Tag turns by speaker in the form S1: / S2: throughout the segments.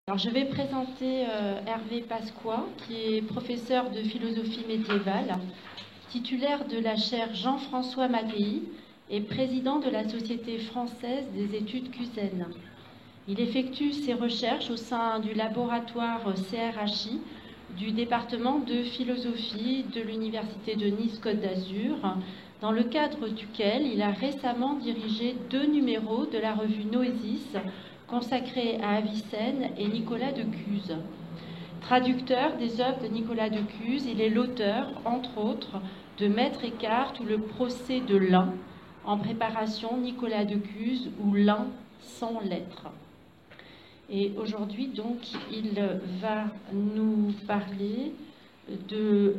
S1: Alors, je vais présenter Hervé Pasqua, qui est professeur de philosophie médiévale, titulaire de la chaire Jean-François Mattei et président de la Société française des études Cusen. Il effectue ses recherches au sein du laboratoire CRHI du département de philosophie de l'Université de Nice-Côte d'Azur, dans le cadre duquel il a récemment dirigé 2 numéros de la revue Noésis, consacré à Avicenne et Nicolas de Cuse. Traducteur des œuvres de Nicolas de Cuse, il est l'auteur, entre autres, de Maître Écart ou le procès de l'un, en préparation Nicolas de Cuse ou l'un sans lettres. Et aujourd'hui, donc, il va nous parler de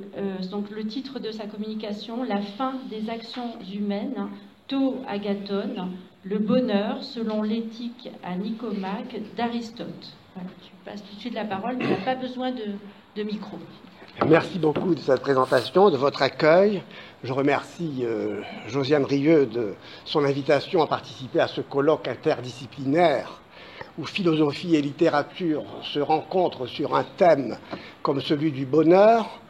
S1: donc, le titre de sa communication, La fin des actions humaines, To Agathon, le bonheur selon l'éthique à Nicomaque d'Aristote. Voilà, je passe tout de suite la parole, mais il n'a pas besoin de micro.
S2: Merci beaucoup de cette présentation, de votre accueil. Je remercie Josiane Rieu de son invitation à participer à ce colloque interdisciplinaire où philosophie et littérature se rencontrent sur un thème comme celui du bonheur.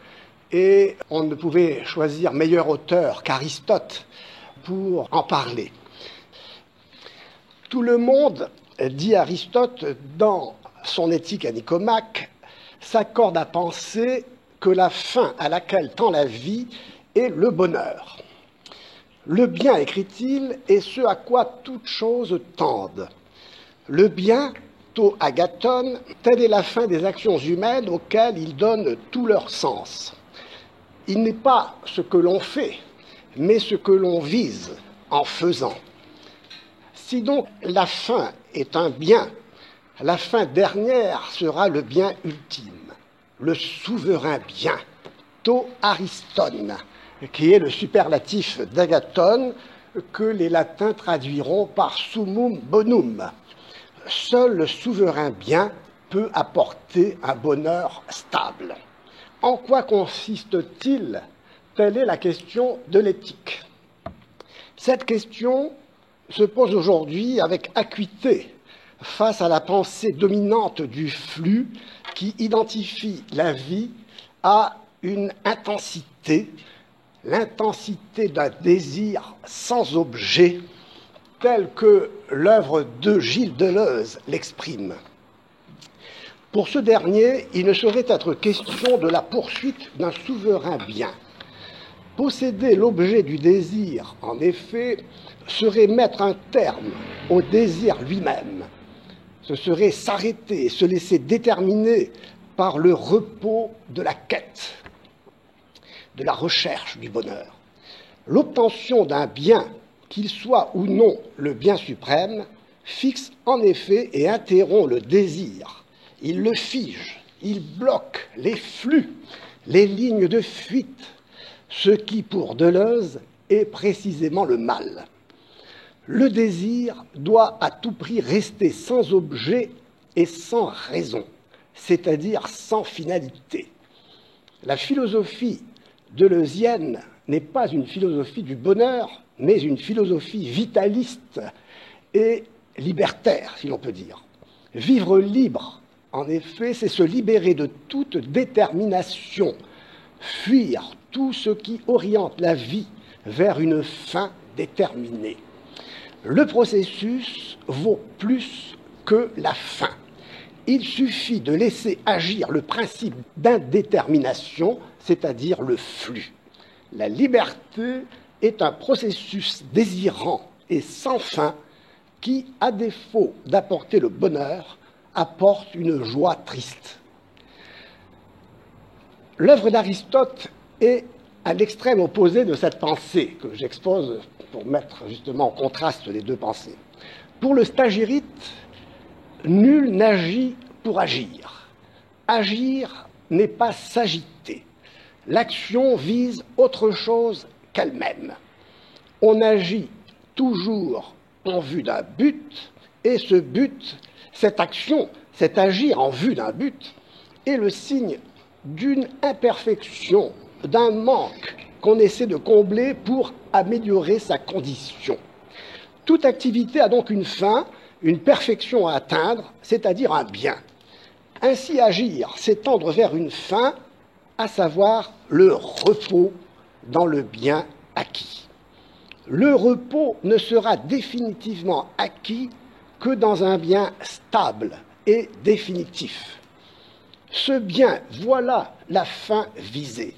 S2: Et on ne pouvait choisir meilleur auteur qu'Aristote pour en parler. Tout le monde, dit Aristote dans son éthique à Nicomaque, s'accorde à penser que la fin à laquelle tend la vie est le bonheur. Le bien, écrit-il, est ce à quoi toutes choses tendent. Le bien, to agathon, telle est la fin des actions humaines auxquelles il donne tout leur sens. Il n'est pas ce que l'on fait, mais ce que l'on vise en faisant. Si donc la fin est un bien, la fin dernière sera le bien ultime, le souverain bien, to ariston, qui est le superlatif d'Agathon que les latins traduiront par summum bonum. Seul le souverain bien peut apporter un bonheur stable. En quoi consiste-t-il? Telle est la question de l'éthique. Cette question se pose aujourd'hui avec acuité face à la pensée dominante du flux qui identifie la vie à une intensité, l'intensité d'un désir sans objet, telle que l'œuvre de Gilles Deleuze l'exprime. Pour ce dernier, il ne saurait être question de la poursuite d'un souverain bien. Posséder l'objet du désir, en effet, serait mettre un terme au désir lui-même. Ce serait s'arrêter, se laisser déterminer par le repos de la quête, de la recherche du bonheur. L'obtention d'un bien, qu'il soit ou non le bien suprême, fixe en effet et interrompt le désir. Il le fige, il bloque les flux, les lignes de fuite, ce qui, pour Deleuze, est précisément le mal. Le désir doit à tout prix rester sans objet et sans raison, c'est-à-dire sans finalité. La philosophie deleuzienne n'est pas une philosophie du bonheur, mais une philosophie vitaliste et libertaire, si l'on peut dire. Vivre libre, en effet, c'est se libérer de toute détermination, fuir tout ce qui oriente la vie vers une fin déterminée. Le processus vaut plus que la fin. Il suffit de laisser agir le principe d'indétermination, c'est-à-dire le flux. La liberté est un processus désirant et sans fin qui, à défaut d'apporter le bonheur, apporte une joie triste. L'œuvre d'Aristote est à l'extrême opposé de cette pensée que j'expose pour mettre justement en contraste les deux pensées. Pour le stagirite, nul n'agit pour agir. Agir n'est pas s'agiter. L'action vise autre chose qu'elle-même. On agit toujours en vue d'un but, et ce but, cette action, cet agir en vue d'un but, est le signe d'une imperfection, d'un manque qu'on essaie de combler pour améliorer sa condition. Toute activité a donc une fin, une perfection à atteindre, c'est-à-dire un bien. Ainsi agir, c'est tendre vers une fin, à savoir le repos dans le bien acquis. Le repos ne sera définitivement acquis que dans un bien stable et définitif. Ce bien, voilà la fin visée.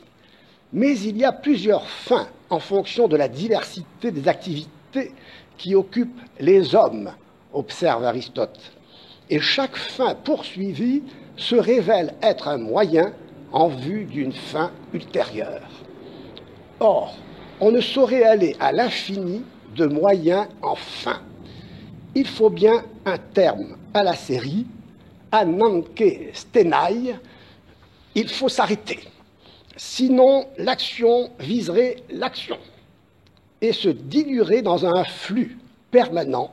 S2: Mais il y a plusieurs fins en fonction de la diversité des activités qui occupent les hommes, observe Aristote. Et chaque fin poursuivie se révèle être un moyen en vue d'une fin ultérieure. Or, on ne saurait aller à l'infini de moyens en fin. Il faut bien un terme à la série, ananke stenai, il faut s'arrêter. Sinon, l'action viserait l'action et se diluerait dans un flux permanent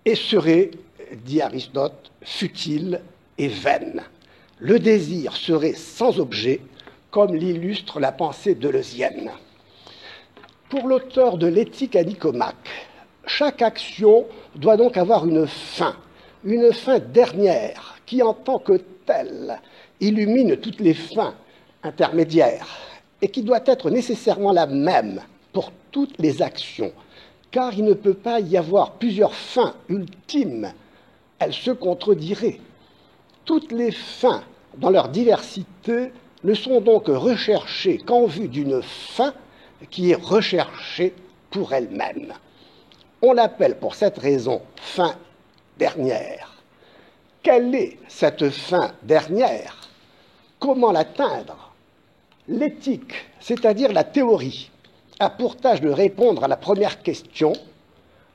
S2: et serait, dit Aristote, futile et vaine. Le désir serait sans objet, comme l'illustre la pensée deleuzienne. Pour l'auteur de l'Éthique à Nicomaque, chaque action doit donc avoir une fin dernière qui, en tant que telle, illumine toutes les fins intermédiaires et qui doit être nécessairement la même pour toutes les actions, car il ne peut pas y avoir plusieurs fins ultimes, elles se contrediraient. Toutes les fins, dans leur diversité, ne sont donc recherchées qu'en vue d'une fin qui est recherchée pour elle-même. On l'appelle pour cette raison fin dernière. Quelle est cette fin dernière? Comment l'atteindre? L'éthique, c'est-à-dire la théorie, a pour tâche de répondre à la première question,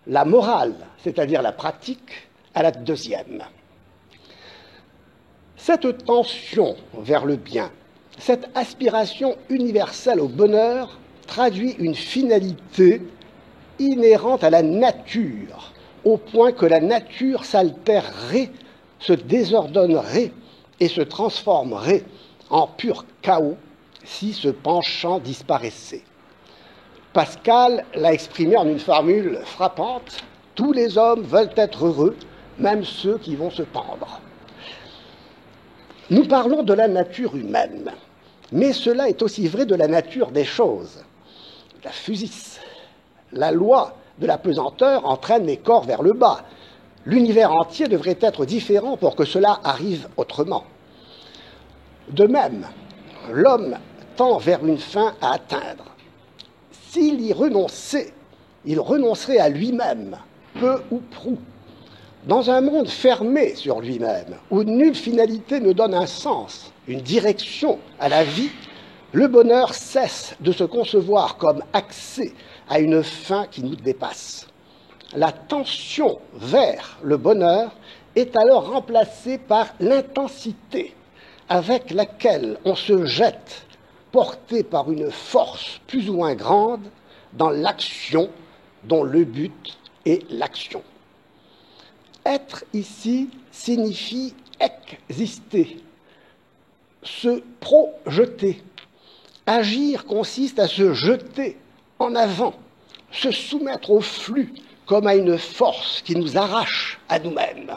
S2: la morale, c'est-à-dire la pratique, à la deuxième. Cette tension vers le bien, cette aspiration universelle au bonheur traduit une finalité inhérente à la nature, au point que la nature s'altérerait, se désordonnerait et se transformerait en pur chaos si ce penchant disparaissait. Pascal l'a exprimé en une formule frappante, « Tous les hommes veulent être heureux, même ceux qui vont se pendre ». Nous parlons de la nature humaine, mais cela est aussi vrai de la nature des choses. La physis, la loi de la pesanteur entraîne les corps vers le bas. L'univers entier devrait être différent pour que cela arrive autrement. De même, l'homme tend vers une fin à atteindre. S'il y renonçait, il renoncerait à lui-même, peu ou prou. Dans un monde fermé sur lui-même, où nulle finalité ne donne un sens, une direction à la vie, le bonheur cesse de se concevoir comme accès à une fin qui nous dépasse. La tension vers le bonheur est alors remplacée par l'intensité avec laquelle on se jette, porté par une force plus ou moins grande, dans l'action dont le but est l'action. Être ici signifie exister, se projeter. Agir consiste à se jeter en avant, se soumettre au flux comme à une force qui nous arrache à nous-mêmes.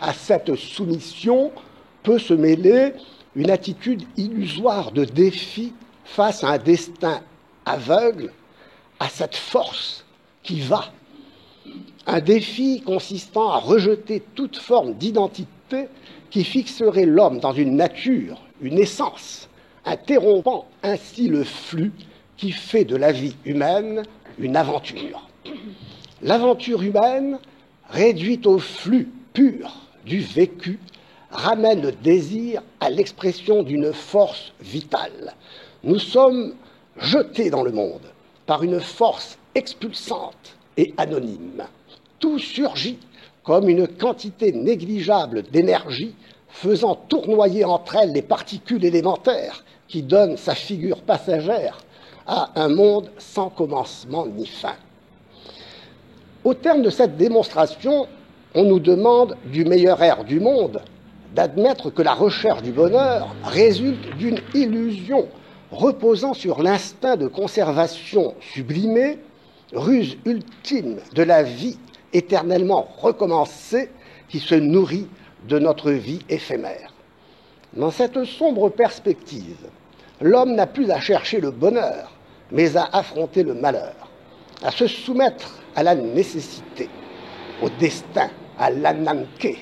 S2: À cette soumission peut se mêler une attitude illusoire de défi face à un destin aveugle, à cette force qui va. Un défi consistant à rejeter toute forme d'identité qui fixerait l'homme dans une nature, une essence, interrompant ainsi le flux qui fait de la vie humaine une aventure. L'aventure humaine, réduite au flux pur du vécu, ramène le désir à l'expression d'une force vitale. Nous sommes jetés dans le monde par une force expulsante et anonyme. Tout surgit comme une quantité négligeable d'énergie faisant tournoyer entre elles les particules élémentaires qui donnent sa figure passagère à un monde sans commencement ni fin. Au terme de cette démonstration, on nous demande du meilleur air du monde d'admettre que la recherche du bonheur résulte d'une illusion reposant sur l'instinct de conservation sublimé, ruse ultime de la vie éternellement recommencée qui se nourrit de notre vie éphémère. Dans cette sombre perspective, l'homme n'a plus à chercher le bonheur, mais à affronter le malheur, à se soumettre à la nécessité, au destin, à l'ananké.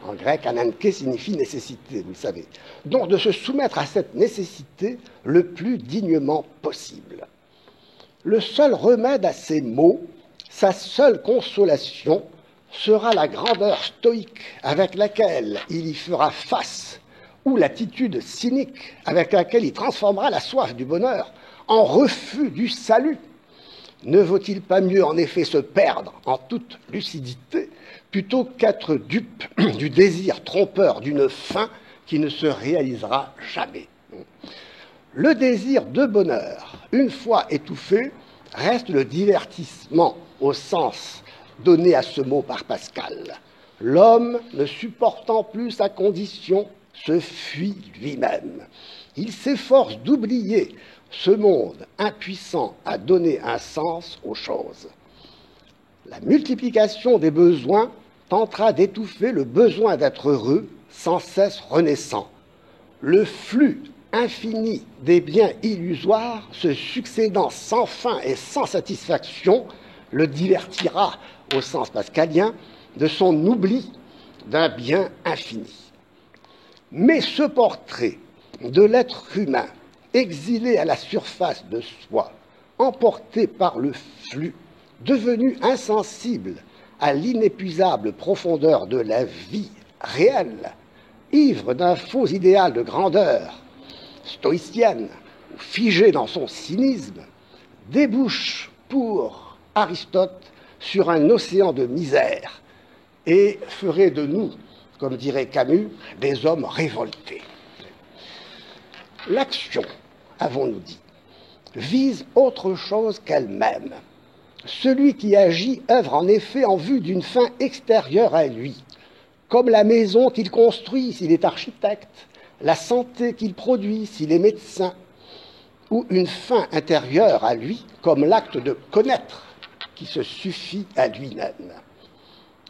S2: En grec, ananké signifie nécessité, vous le savez. Donc de se soumettre à cette nécessité le plus dignement possible. Le seul remède à ces maux, sa seule consolation, sera la grandeur stoïque avec laquelle il y fera face, ou l'attitude cynique avec laquelle il transformera la soif du bonheur en refus du salut. Ne vaut-il pas mieux en effet se perdre en toute lucidité plutôt qu'être dupe du désir trompeur d'une fin qui ne se réalisera jamais? Le désir de bonheur, une fois étouffé, reste le divertissement au sens donné à ce mot par Pascal. L'homme, ne supportant plus sa condition, se fuit lui-même. Il s'efforce d'oublier ce monde impuissant à donner un sens aux choses. La multiplication des besoins tentera d'étouffer le besoin d'être heureux, sans cesse renaissant. Le flux infini des biens illusoires, se succédant sans fin et sans satisfaction, le divertira, au sens pascalien, de son oubli d'un bien infini. Mais ce portrait de l'être humain, exilé à la surface de soi, emporté par le flux, devenu insensible à l'inépuisable profondeur de la vie réelle, ivre d'un faux idéal de grandeur, stoïcienne, ou figé dans son cynisme, débouche pour Aristote sur un océan de misère et ferait de nous, comme dirait Camus, des hommes révoltés. L'action, avons-nous dit, vise autre chose qu'elle-même. Celui qui agit œuvre en effet en vue d'une fin extérieure à lui, comme la maison qu'il construit s'il est architecte, la santé qu'il produit s'il est médecin, ou une fin intérieure à lui, comme l'acte de connaître qui se suffit à lui-même.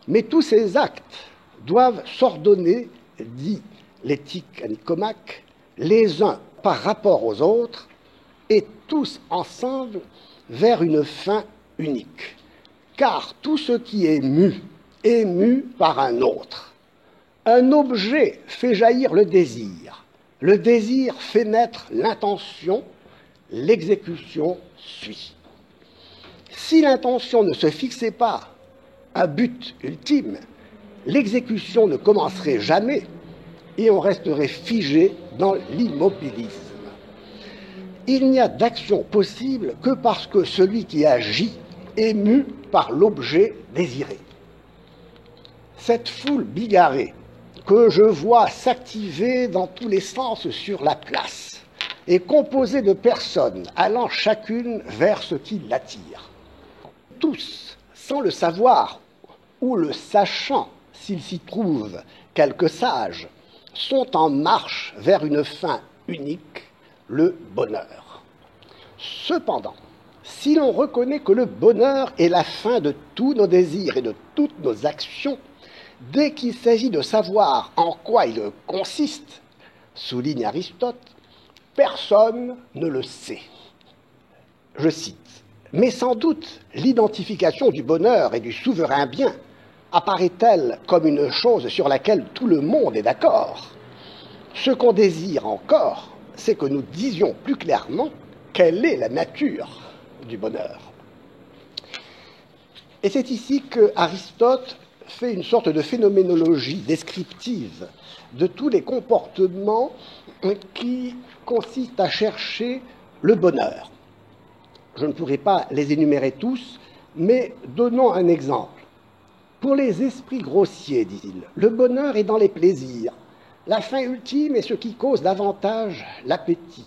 S2: Mais tous ces actes doivent s'ordonner, dit l'éthique à Nicomaque, les uns par rapport aux autres, et tous ensemble vers une fin unique. Car tout ce qui est mu par un autre. Un objet fait jaillir le désir fait naître l'intention, l'exécution suit. Si l'intention ne se fixait pas à but ultime, l'exécution ne commencerait jamais et on resterait figé dans l'immobilisme. Il n'y a d'action possible que parce que celui qui agit est mu par l'objet désiré. Cette foule bigarrée que je vois s'activer dans tous les sens sur la place est composée de personnes allant chacune vers ce qui l'attire. Tous, sans le savoir ou le sachant s'il s'y trouve quelques sages, sont en marche vers une fin unique, le bonheur. Cependant, si l'on reconnaît que le bonheur est la fin de tous nos désirs et de toutes nos actions, dès qu'il s'agit de savoir en quoi il consiste, souligne Aristote, personne ne le sait. Je cite, « Mais sans doute l'identification du bonheur et du souverain bien apparaît-elle comme une chose sur laquelle tout le monde est d'accord. Ce qu'on désire encore, c'est que nous disions plus clairement quelle est la nature du bonheur. » Et c'est ici que Aristote fait une sorte de phénoménologie descriptive de tous les comportements qui consistent à chercher le bonheur. Je ne pourrai pas les énumérer tous, mais donnons un exemple. Pour les esprits grossiers, dit-il, le bonheur est dans les plaisirs. La fin ultime est ce qui cause davantage l'appétit.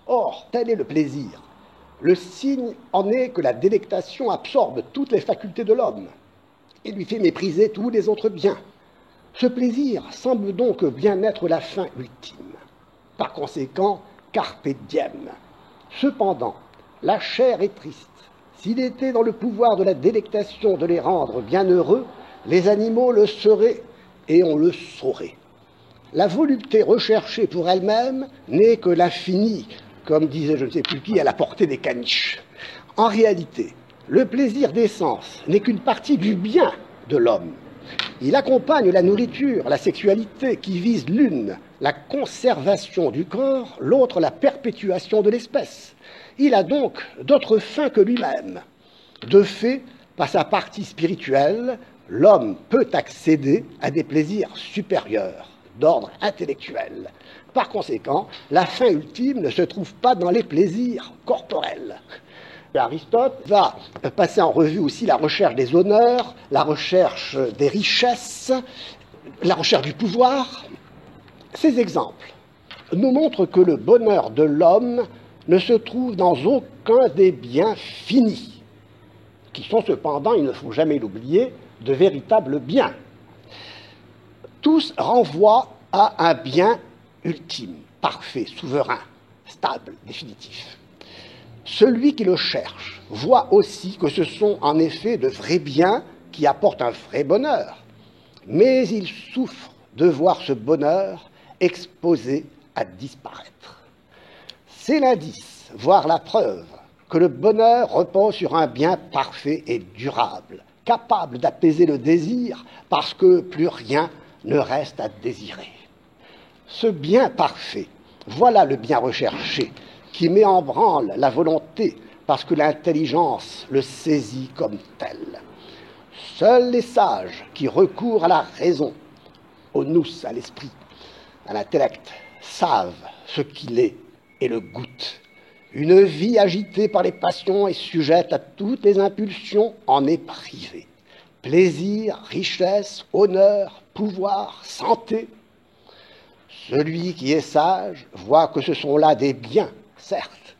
S2: Or, tel est le plaisir. Le signe en est que la délectation absorbe toutes les facultés de l'homme et lui fait mépriser tous les autres biens. Ce plaisir semble donc bien être la fin ultime. Par conséquent, carpe diem. Cependant, la chair est triste. S'il était dans le pouvoir de la délectation de les rendre bienheureux, les animaux le seraient et on le saurait. La volupté recherchée pour elle-même n'est que l'infini, comme disait je ne sais plus qui, à la portée des caniches. En réalité, le plaisir des sens n'est qu'une partie du bien de l'homme. Il accompagne la nourriture, la sexualité, qui vise l'une, la conservation du corps, l'autre, la perpétuation de l'espèce. Il a donc d'autres fins que lui-même. De fait, par sa partie spirituelle, l'homme peut accéder à des plaisirs supérieurs, d'ordre intellectuel. Par conséquent, la fin ultime ne se trouve pas dans les plaisirs corporels. Aristote va passer en revue aussi la recherche des honneurs, la recherche des richesses, la recherche du pouvoir. Ces exemples nous montrent que le bonheur de l'homme ne se trouve dans aucun des biens finis, qui sont cependant, il ne faut jamais l'oublier, de véritables biens. Tous renvoient à un bien ultime, parfait, souverain, stable, définitif. Celui qui le cherche voit aussi que ce sont en effet de vrais biens qui apportent un vrai bonheur, mais il souffre de voir ce bonheur exposé à disparaître. C'est l'indice, voire la preuve, que le bonheur repose sur un bien parfait et durable, capable d'apaiser le désir parce que plus rien ne reste à désirer. Ce bien parfait, voilà le bien recherché, qui met en branle la volonté parce que l'intelligence le saisit comme tel. Seuls les sages qui recourent à la raison, au nous, à l'esprit, à l'intellect, savent ce qu'il est et le goûtent. Une vie agitée par les passions et sujette à toutes les impulsions en est privée. Plaisir, richesse, honneur, pouvoir, santé. Celui qui est sage voit que ce sont là des biens, certes,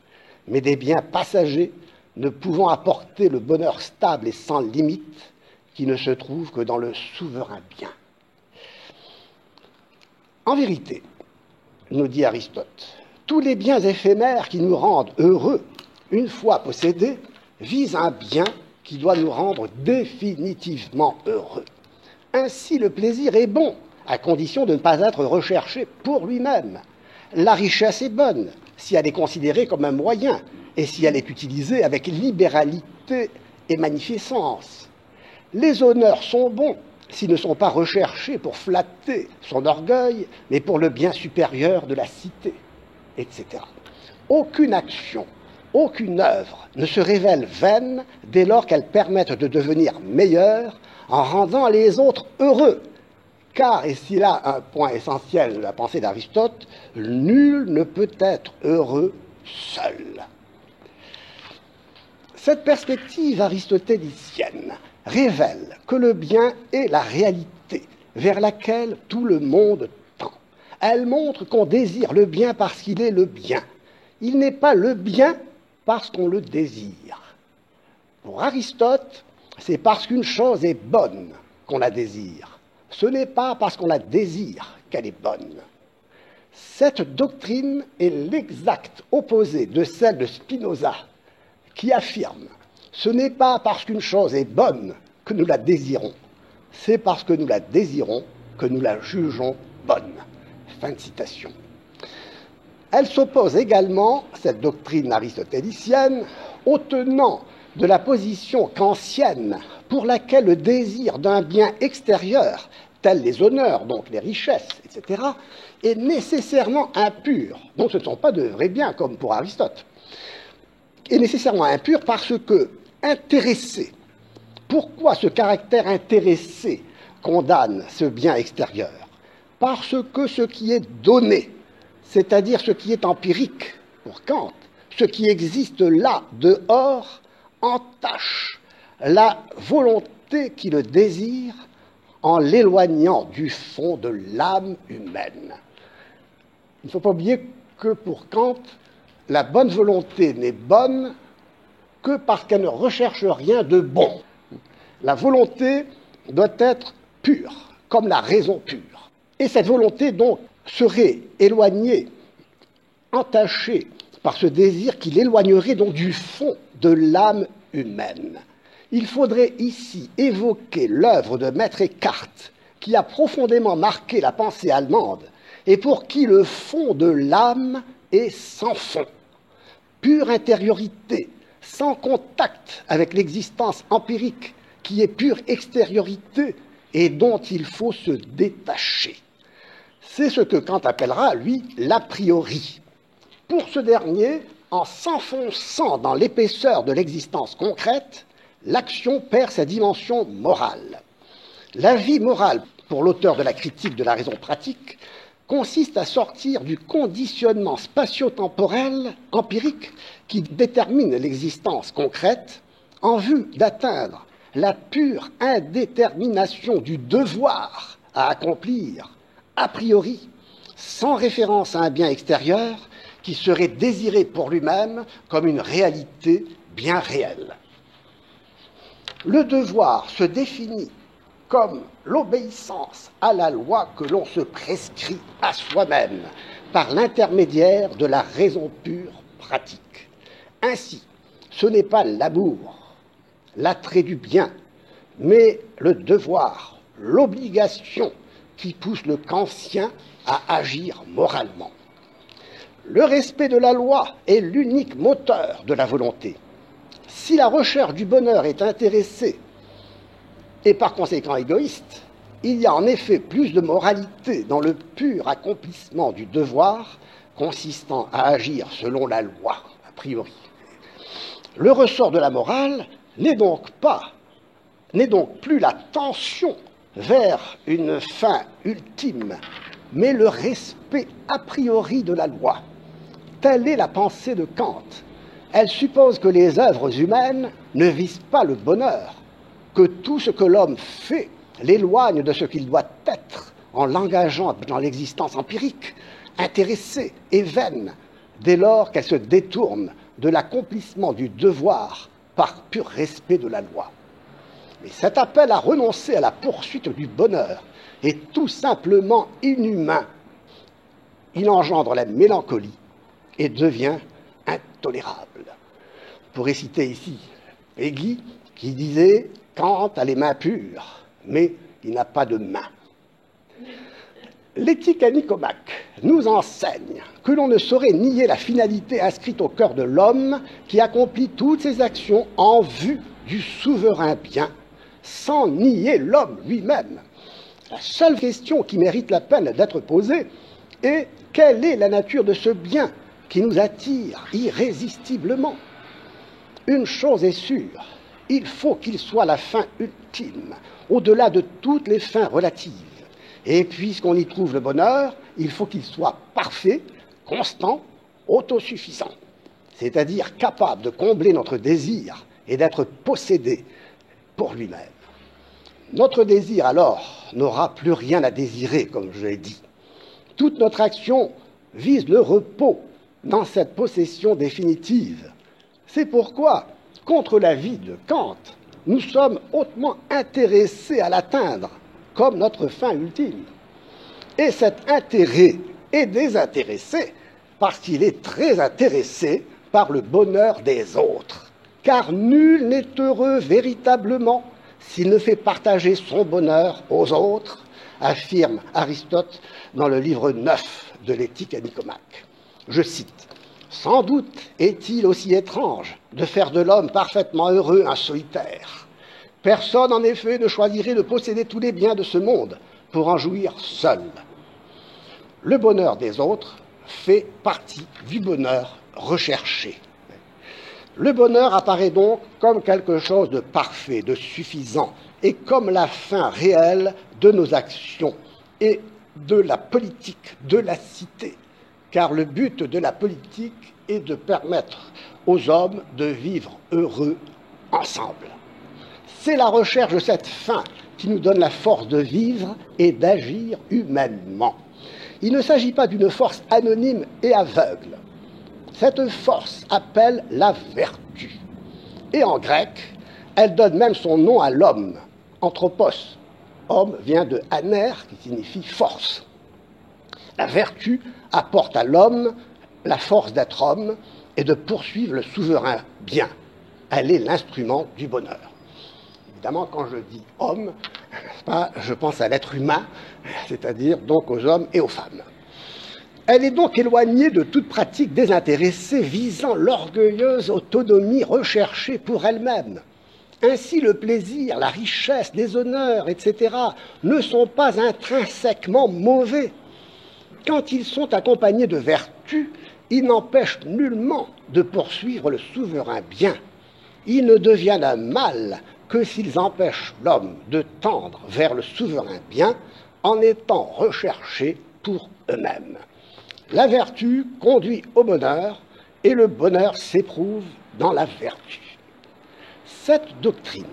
S2: mais des biens passagers ne pouvant apporter le bonheur stable et sans limite qui ne se trouve que dans le souverain bien. En vérité, nous dit Aristote, tous les biens éphémères qui nous rendent heureux, une fois possédés, visent un bien qui doit nous rendre définitivement heureux. Ainsi, le plaisir est bon, à condition de ne pas être recherché pour lui-même. La richesse est bonne, si elle est considérée comme un moyen, et si elle est utilisée avec libéralité et magnificence. Les honneurs sont bons, s'ils ne sont pas recherchés pour flatter son orgueil, mais pour le bien supérieur de la cité, etc. Aucune action, aucune œuvre ne se révèle vaine dès lors qu'elles permettent de devenir meilleures en rendant les autres heureux. Car, et c'est là un point essentiel de la pensée d'Aristote, nul ne peut être heureux seul. Cette perspective aristotélicienne révèle que le bien est la réalité vers laquelle tout le monde tend. Elle montre qu'on désire le bien parce qu'il est le bien. Il n'est pas le bien parce qu'on le désire. Pour Aristote, c'est parce qu'une chose est bonne qu'on la désire. Ce n'est pas parce qu'on la désire qu'elle est bonne. Cette doctrine est l'exact opposé de celle de Spinoza, qui affirme « Ce n'est pas parce qu'une chose est bonne que nous la désirons, c'est parce que nous la désirons que nous la jugeons bonne. » Fin de citation. Elle s'oppose également, cette doctrine aristotélicienne, aux tenants de la position kantienne pour laquelle le désir d'un bien extérieur, tels les honneurs, donc les richesses, etc., est nécessairement impur. Donc ce ne sont pas de vrais biens, comme pour Aristote. Est nécessairement impur parce que intéressé. Pourquoi ce caractère intéressé condamne ce bien extérieur? Parce que ce qui est donné, c'est-à-dire ce qui est empirique, pour Kant, ce qui existe là, dehors, entache la volonté qui le désire en l'éloignant du fond de l'âme humaine. Il ne faut pas oublier que pour Kant, la bonne volonté n'est bonne que parce qu'elle ne recherche rien de bon. La volonté doit être pure, comme la raison pure. Et cette volonté, donc, serait éloignée, entachée par ce désir qui l'éloignerait donc du fond de l'âme humaine. Il faudrait ici évoquer l'œuvre de Maître Eckhart, qui a profondément marqué la pensée allemande et pour qui le fond de l'âme est sans fond. Pure intériorité, sans contact avec l'existence empirique, qui est pure extériorité et dont il faut se détacher. C'est ce que Kant appellera, lui, l'a priori. Pour ce dernier, en s'enfonçant dans l'épaisseur de l'existence concrète, l'action perd sa dimension morale. La vie morale, pour l'auteur de la critique de la raison pratique, consiste à sortir du conditionnement spatio-temporel empirique qui détermine l'existence concrète en vue d'atteindre la pure indétermination du devoir à accomplir, a priori, sans référence à un bien extérieur qui serait désiré pour lui-même comme une réalité bien réelle. Le devoir se définit comme l'obéissance à la loi que l'on se prescrit à soi-même par l'intermédiaire de la raison pure pratique. Ainsi, ce n'est pas l'amour, l'attrait du bien, mais le devoir, l'obligation qui pousse le kantien à agir moralement. Le respect de la loi est l'unique moteur de la volonté. Si la recherche du bonheur est intéressée et par conséquent égoïste, il y a en effet plus de moralité dans le pur accomplissement du devoir consistant à agir selon la loi, a priori. Le ressort de la morale n'est donc plus la tension vers une fin ultime, mais le respect a priori de la loi. Telle est la pensée de Kant. Elle suppose que les œuvres humaines ne visent pas le bonheur, que tout ce que l'homme fait l'éloigne de ce qu'il doit être en l'engageant dans l'existence empirique, intéressée et vaine, dès lors qu'elle se détourne de l'accomplissement du devoir par pur respect de la loi. Mais cet appel à renoncer à la poursuite du bonheur est tout simplement inhumain. Il engendre la mélancolie et devient intolérable. On pourrait citer ici Peggy qui disait « Kant a les mains pures, mais il n'a pas de main ». L'éthique à Nicomaque nous enseigne que l'on ne saurait nier la finalité inscrite au cœur de l'homme qui accomplit toutes ses actions en vue du souverain bien, sans nier l'homme lui-même. La seule question qui mérite la peine d'être posée est quelle est la nature de ce bien qui nous attire irrésistiblement? Une chose est sûre, il faut qu'il soit la fin ultime, au-delà de toutes les fins relatives. Et puisqu'on y trouve le bonheur, il faut qu'il soit parfait, constant, autosuffisant, c'est-à-dire capable de combler notre désir et d'être possédé pour lui-même. Notre désir, alors, n'aura plus rien à désirer, comme je l'ai dit. Toute notre action vise le repos dans cette possession définitive. C'est pourquoi, contre l'avis de Kant, nous sommes hautement intéressés à l'atteindre comme notre fin ultime. Et cet intérêt est désintéressé parce qu'il est très intéressé par le bonheur des autres. Car nul n'est heureux véritablement s'il ne fait partager son bonheur aux autres, affirme Aristote dans le livre 9 de l'Éthique à Nicomaque. Je cite, « Sans doute est-il aussi étrange de faire de l'homme parfaitement heureux un solitaire. Personne, en effet, ne choisirait de posséder tous les biens de ce monde pour en jouir seul. Le bonheur des autres fait partie du bonheur recherché. Le bonheur apparaît donc comme quelque chose de parfait, de suffisant, et comme la fin réelle de nos actions et de la politique de la cité, car le but de la politique est de permettre aux hommes de vivre heureux ensemble. C'est la recherche de cette fin qui nous donne la force de vivre et d'agir humainement. Il ne s'agit pas d'une force anonyme et aveugle. Cette force appelle la vertu. Et en grec, elle donne même son nom à l'homme, anthropos. Homme vient de aner, qui signifie force. La vertu apporte à l'homme la force d'être homme et de poursuivre le souverain bien. Elle est l'instrument du bonheur. Évidemment, quand je dis homme, n'est-ce pas? Je pense à l'être humain, c'est-à-dire donc aux hommes et aux femmes. Elle est donc éloignée de toute pratique désintéressée visant l'orgueilleuse autonomie recherchée pour elle-même. Ainsi, le plaisir, la richesse, les honneurs, etc., ne sont pas intrinsèquement mauvais. Quand ils sont accompagnés de vertu, ils n'empêchent nullement de poursuivre le souverain bien. Ils ne deviennent un mal que s'ils empêchent l'homme de tendre vers le souverain bien en étant recherchés pour eux-mêmes. La vertu conduit au bonheur et le bonheur s'éprouve dans la vertu. Cette doctrine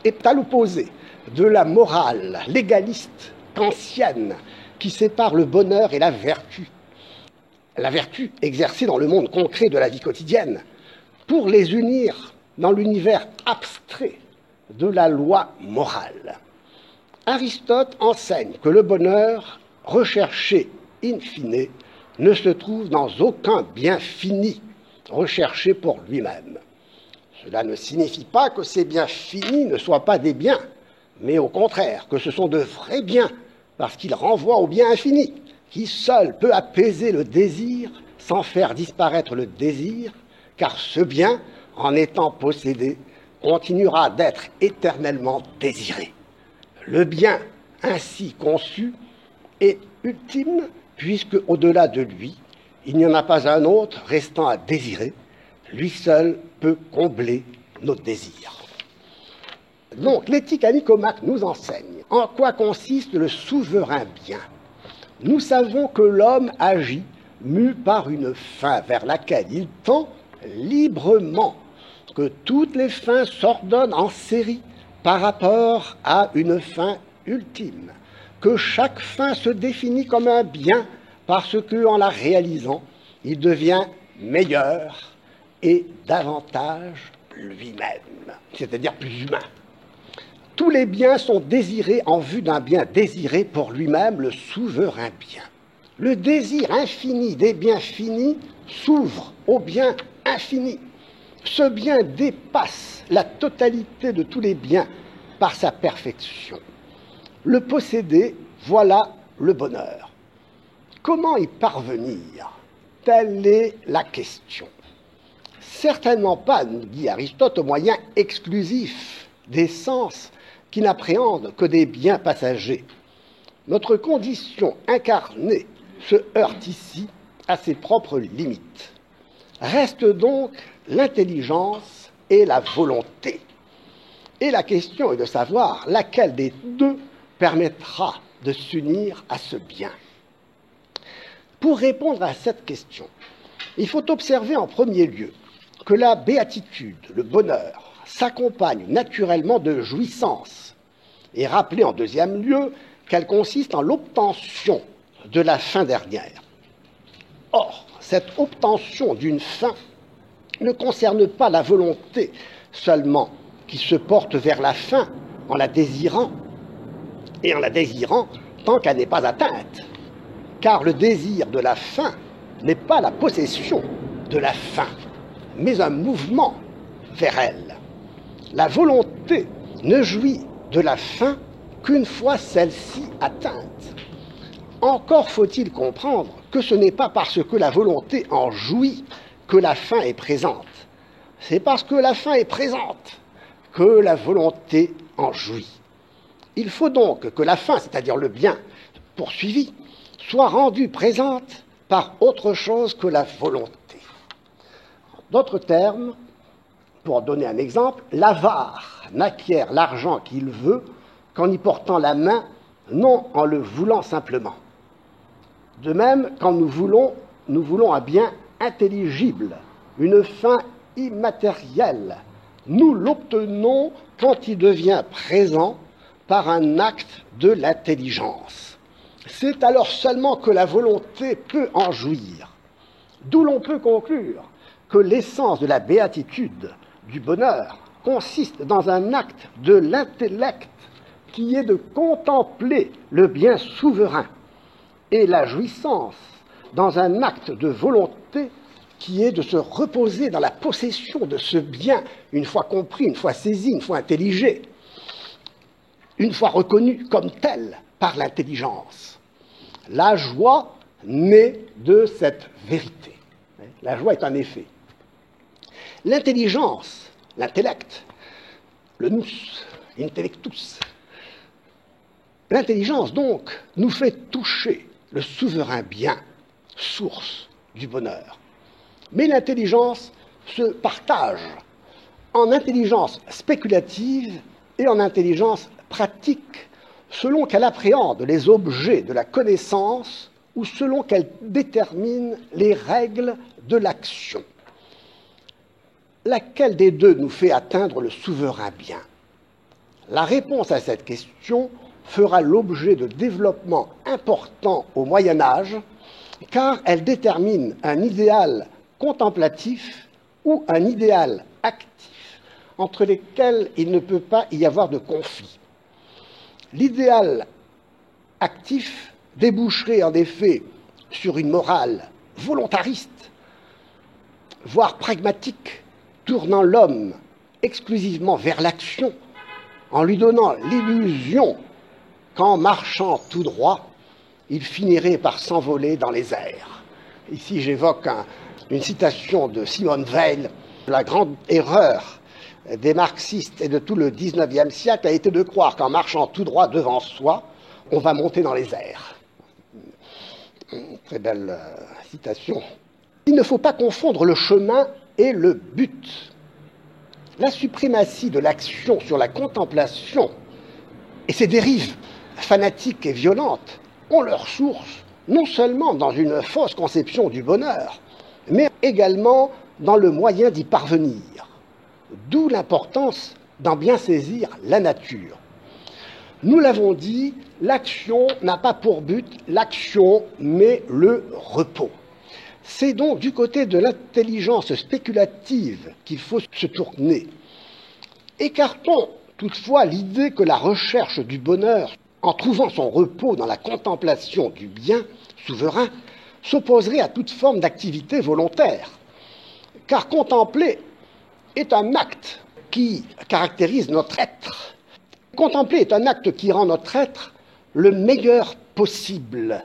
S2: est à l'opposé de la morale légaliste kantienne qui sépare le bonheur et la vertu. La vertu exercée dans le monde concret de la vie quotidienne pour les unir dans l'univers abstrait de la loi morale. Aristote enseigne que le bonheur recherché in fine ne se trouve dans aucun bien fini recherché pour lui-même. Cela ne signifie pas que ces biens finis ne soient pas des biens, mais au contraire, que ce sont de vrais biens, parce qu'ils renvoient au bien infini, qui seul peut apaiser le désir sans faire disparaître le désir, car ce bien, en étant possédé, continuera d'être éternellement désiré. Le bien ainsi conçu est ultime, puisque au-delà de lui, il n'y en a pas un autre restant à désirer. Lui seul peut combler nos désirs. Donc, l'éthique à Nicomaque nous enseigne en quoi consiste le souverain bien. Nous savons que l'homme agit mu par une fin vers laquelle il tend librement, que toutes les fins s'ordonnent en série par rapport à une fin ultime, que chaque fin se définit comme un bien parce qu'en la réalisant, il devient meilleur et davantage lui-même, c'est-à-dire plus humain. Tous les biens sont désirés en vue d'un bien désiré pour lui-même, le souverain bien. Le désir infini des biens finis s'ouvre au bien infini. Ce bien dépasse la totalité de tous les biens par sa perfection. Le posséder, voilà le bonheur. Comment y parvenir? Telle est la question. Certainement pas, nous dit Aristote, au moyen exclusif des sens qui n'appréhendent que des biens passagers. Notre condition incarnée se heurte ici à ses propres limites. Reste donc l'intelligence et la volonté. Et la question est de savoir laquelle des deux permettra de s'unir à ce bien. Pour répondre à cette question, il faut observer en premier lieu que la béatitude, le bonheur, s'accompagne naturellement de jouissance, et rappeler en deuxième lieu qu'elle consiste en l'obtention de la fin dernière. Or, cette obtention d'une fin ne concerne pas la volonté seulement qui se porte vers la fin en la désirant, et en la désirant tant qu'elle n'est pas atteinte, car le désir de la fin n'est pas la possession de la fin, mais un mouvement vers elle. La volonté ne jouit de la fin qu'une fois celle-ci atteinte. Encore faut-il comprendre que ce n'est pas parce que la volonté en jouit que la fin est présente. C'est parce que la fin est présente que la volonté en jouit. Il faut donc que la fin, c'est-à-dire le bien poursuivi, soit rendue présente par autre chose que la volonté. En d'autres termes, pour donner un exemple, l'avare n'acquiert l'argent qu'il veut qu'en y portant la main, non en le voulant simplement. De même, quand nous voulons un bien intelligible, une fin immatérielle. Nous l'obtenons quand il devient présent par un acte de l'intelligence. C'est alors seulement que la volonté peut en jouir. D'où l'on peut conclure que l'essence de la béatitude, du bonheur, consiste dans un acte de l'intellect qui est de contempler le bien souverain, et la jouissance dans un acte de volonté qui est de se reposer dans la possession de ce bien, une fois compris, une fois saisi, une fois intelligé. une fois reconnue comme telle par l'intelligence. La joie naît de cette vérité. La joie est un effet. L'intelligence, l'intellect, le nous, intellectus, l'intelligence donc nous fait toucher le souverain bien, source du bonheur. Mais l'intelligence se partage en intelligence spéculative et en intelligence pratique, selon qu'elle appréhende les objets de la connaissance ou selon qu'elle détermine les règles de l'action. Laquelle des deux nous fait atteindre le souverain bien? La réponse à cette question fera l'objet de développements importants au Moyen Âge, car elle détermine un idéal contemplatif ou un idéal actif, entre lesquels il ne peut pas y avoir de conflit. L'idéal actif déboucherait en effet sur une morale volontariste, voire pragmatique, tournant l'homme exclusivement vers l'action, en lui donnant l'illusion qu'en marchant tout droit, il finirait par s'envoler dans les airs. Ici, j'évoque une citation de Simone Weil. La grande erreur des marxistes et de tout le XIXe siècle a été de croire qu'en marchant tout droit devant soi, on va monter dans les airs. Très belle citation. Il ne faut pas confondre le chemin et le but. La suprématie de l'action sur la contemplation et ses dérives fanatiques et violentes ont leur source non seulement dans une fausse conception du bonheur, mais également dans le moyen d'y parvenir. D'où l'importance d'en bien saisir la nature. Nous l'avons dit, l'action n'a pas pour but l'action, mais le repos. C'est donc du côté de l'intelligence spéculative qu'il faut se tourner. Écartons toutefois l'idée que la recherche du bonheur, en trouvant son repos dans la contemplation du bien souverain, s'opposerait à toute forme d'activité volontaire. Car contempler est un acte qui caractérise notre être. Contempler est un acte qui rend notre être le meilleur possible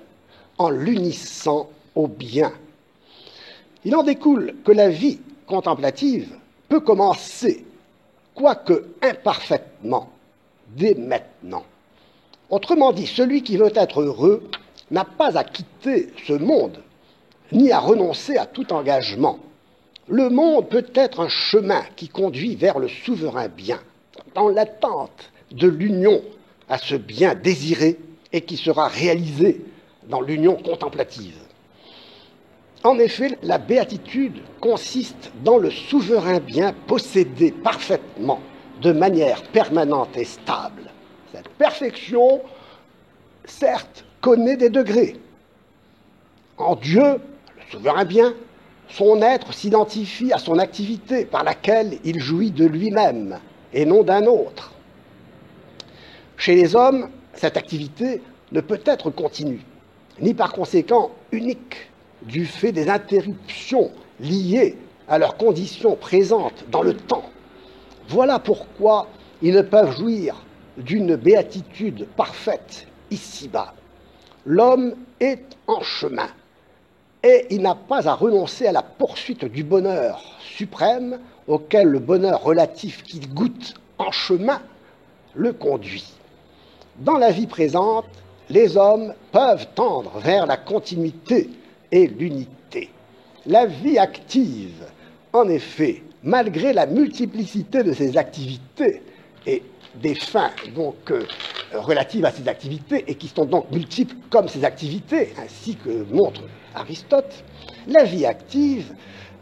S2: en l'unissant au bien. Il en découle que la vie contemplative peut commencer, quoique imparfaitement, dès maintenant. Autrement dit, celui qui veut être heureux n'a pas à quitter ce monde, ni à renoncer à tout engagement. Le monde peut être un chemin qui conduit vers le souverain bien, dans l'attente de l'union à ce bien désiré et qui sera réalisé dans l'union contemplative. En effet, la béatitude consiste dans le souverain bien possédé parfaitement, de manière permanente et stable. Cette perfection, certes, connaît des degrés. En Dieu, le souverain bien, son être s'identifie à son activité par laquelle il jouit de lui-même et non d'un autre. Chez les hommes, cette activité ne peut être continue, ni par conséquent unique, du fait des interruptions liées à leurs conditions présentes dans le temps. Voilà pourquoi ils ne peuvent jouir d'une béatitude parfaite ici-bas. L'homme est en chemin, et il n'a pas à renoncer à la poursuite du bonheur suprême auquel le bonheur relatif qu'il goûte en chemin le conduit. Dans la vie présente, les hommes peuvent tendre vers la continuité et l'unité. La vie active, en effet, malgré la multiplicité de ses activités et des fins donc relatives à ces activités et qui sont donc multiples comme ces activités, ainsi que montre Aristote, la vie active,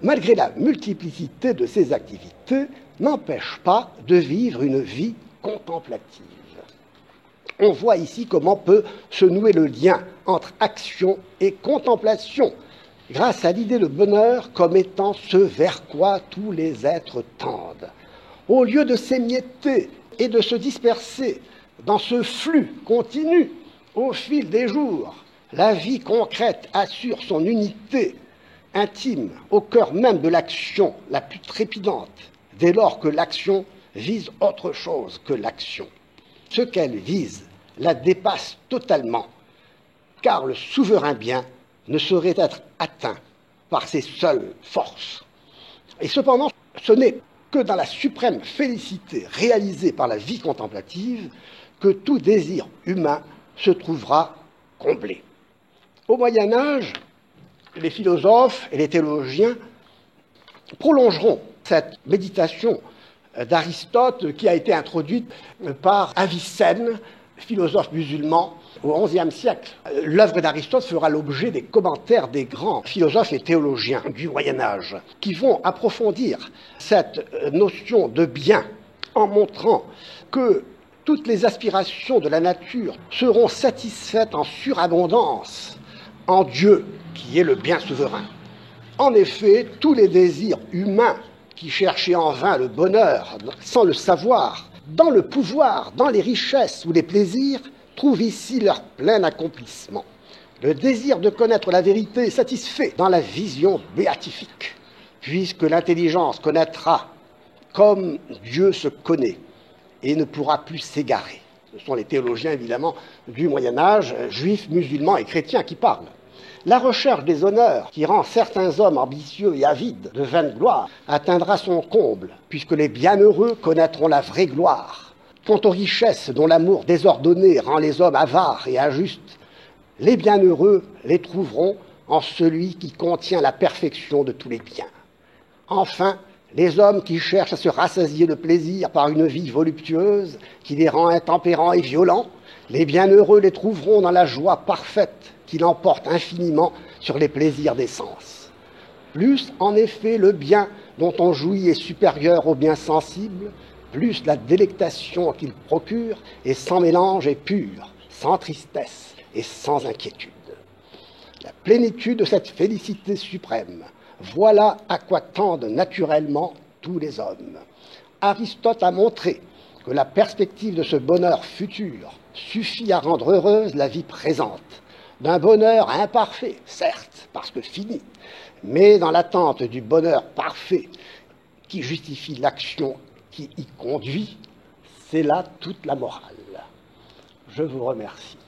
S2: malgré la multiplicité de ses activités, n'empêche pas de vivre une vie contemplative. On voit ici comment peut se nouer le lien entre action et contemplation, grâce à l'idée de bonheur comme étant ce vers quoi tous les êtres tendent. Au lieu de s'émietter et de se disperser dans ce flux continu au fil des jours, la vie concrète assure son unité intime au cœur même de l'action la plus trépidante, dès lors que l'action vise autre chose que l'action. ce qu'elle vise la dépasse totalement, car le souverain bien ne saurait être atteint par ses seules forces. Et cependant, ce n'est que dans la suprême félicité réalisée par la vie contemplative que tout désir humain se trouvera comblé. Au Moyen Âge, les philosophes et les théologiens prolongeront cette méditation d'Aristote qui a été introduite par Avicenne, philosophe musulman, au XIe siècle. L'œuvre d'Aristote fera l'objet des commentaires des grands philosophes et théologiens du Moyen Âge, qui vont approfondir cette notion de bien en montrant que toutes les aspirations de la nature seront satisfaites en surabondance en Dieu, qui est le bien souverain. En effet, tous les désirs humains qui cherchaient en vain le bonheur sans le savoir, dans le pouvoir, dans les richesses ou les plaisirs, trouvent ici leur plein accomplissement. Le désir de connaître la vérité est satisfait dans la vision béatifique, puisque l'intelligence connaîtra comme Dieu se connaît et ne pourra plus s'égarer. Ce sont les théologiens, évidemment, du Moyen-Âge, juifs, musulmans et chrétiens qui parlent. La recherche des honneurs qui rend certains hommes ambitieux et avides de vaine gloire atteindra son comble, puisque les bienheureux connaîtront la vraie gloire. Quant aux richesses dont l'amour désordonné rend les hommes avares et injustes, les bienheureux les trouveront en celui qui contient la perfection de tous les biens. Enfin, les hommes qui cherchent à se rassasier de plaisir par une vie voluptueuse qui les rend intempérants et violents, les bienheureux les trouveront dans la joie parfaite qui l'emporte infiniment sur les plaisirs des sens. Plus, en effet, le bien dont on jouit est supérieur au bien sensible, plus la délectation qu'il procure est sans mélange et pure, sans tristesse et sans inquiétude. La plénitude de cette félicité suprême, voilà à quoi tendent naturellement tous les hommes. Aristote a montré que la perspective de ce bonheur futur suffit à rendre heureuse la vie présente, d'un bonheur imparfait, certes, parce que fini, mais dans l'attente du bonheur parfait qui justifie l'action qui y conduit, c'est là toute la morale. Je vous remercie.